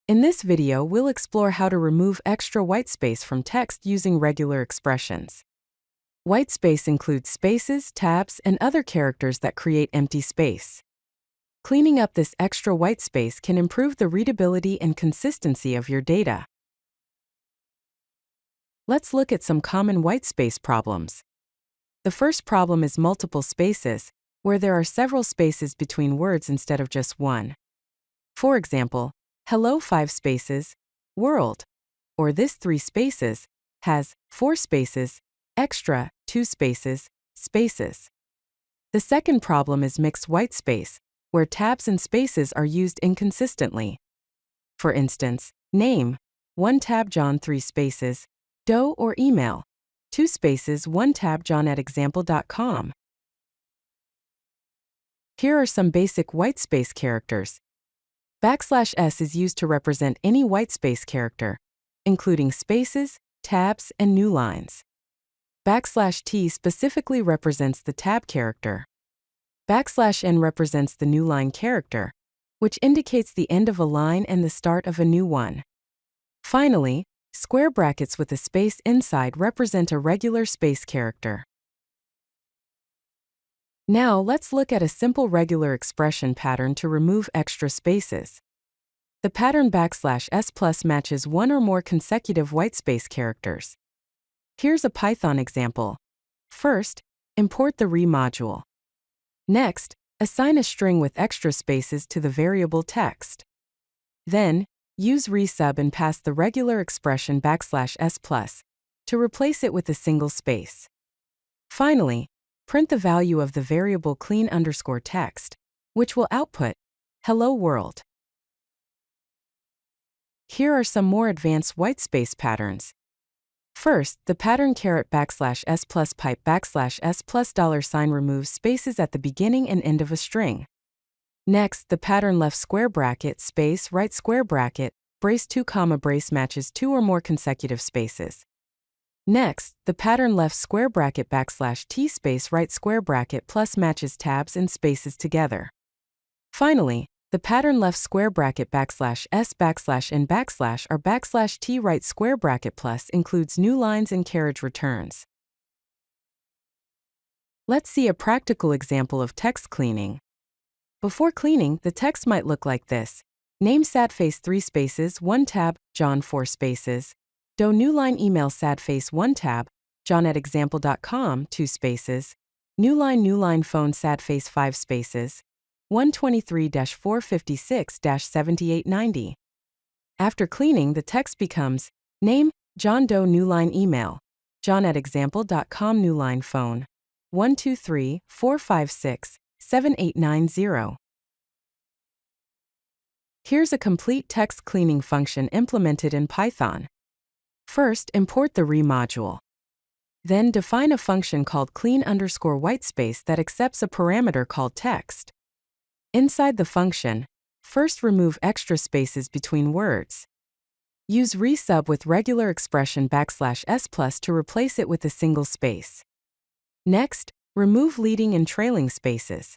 In this video, we'll explore how to remove extra whitespace from text using regular expressions. Whitespace includes spaces, tabs, and other characters that create empty space. Cleaning up this extra whitespace can improve the readability and consistency of your data. Let's look at some common whitespace problems. The first problem is multiple spaces, where there are several spaces between words instead of just one. For example, hello 5 spaces, world, or this 3 spaces, has 4 spaces, extra 2 spaces, spaces. The second problem is mixed whitespace, where tabs and spaces are used inconsistently. For instance, name, 1 tab John 3 spaces, doe or email, 2 spaces 1 tab john@example.com. Here are some basic whitespace characters. \s is used to represent any whitespace character, including spaces, tabs, and new lines. \t specifically represents the tab character. \n represents the new line character, which indicates the end of a line and the start of a new one. Finally, square brackets with a space inside represent a regular space character. Now let's look at a simple regular expression pattern to remove extra spaces. The pattern \s+ matches one or more consecutive whitespace characters. Here's a Python example. First, import the re module. Next, assign a string with extra spaces to the variable text. Then, use resub and pass the regular expression \s+ to replace it with a single space. Finally, print the value of the variable clean_text, which will output hello world. Here are some more advanced whitespace patterns. First, the pattern $s+ pipe $s+ removes spaces at the beginning and end of a string. Next, the pattern left square bracket space right square bracket brace 2, brace matches 2 or more consecutive spaces. Next, the pattern left square bracket \t space right square bracket plus matches tabs and spaces together. Finally, the pattern left square bracket \s and or \t right square bracket plus includes new lines and carriage returns. Let's see a practical example of text cleaning. Before cleaning, the text might look like this. Name sadface 3 spaces 1 tab, John 4 spaces. Doe new line email sadface 1 tab, john@example.com 2 spaces. New line phone sadface 5 spaces. 123-456-7890. After cleaning, the text becomes name, John Doe new line email, john@example.com new line phone, 123-456-7890. Here's a complete text cleaning function implemented in Python. First, import the re module. Then define a function called clean_whitespace that accepts a parameter called text. Inside the function, first remove extra spaces between words. Use resub with regular expression \s+ to replace it with a single space. Next, remove leading and trailing spaces.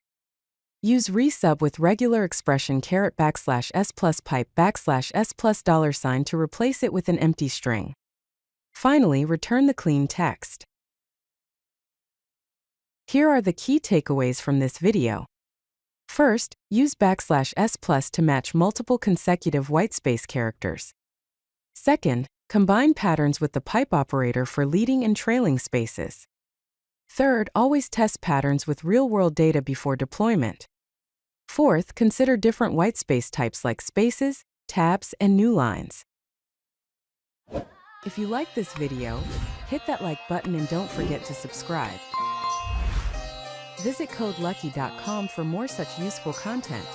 Use resub with regular expression $s+ pipe $s+ to replace it with an empty string. Finally, return the clean text. Here are the key takeaways from this video. First, use \s+ to match multiple consecutive whitespace characters. Second, combine patterns with the pipe operator for leading and trailing spaces. Third, always test patterns with real-world data before deployment. Fourth, consider different whitespace types like spaces, tabs, and new lines. If you like this video, hit that like button and don't forget to subscribe. Visit CodeLucky.com for more such useful content.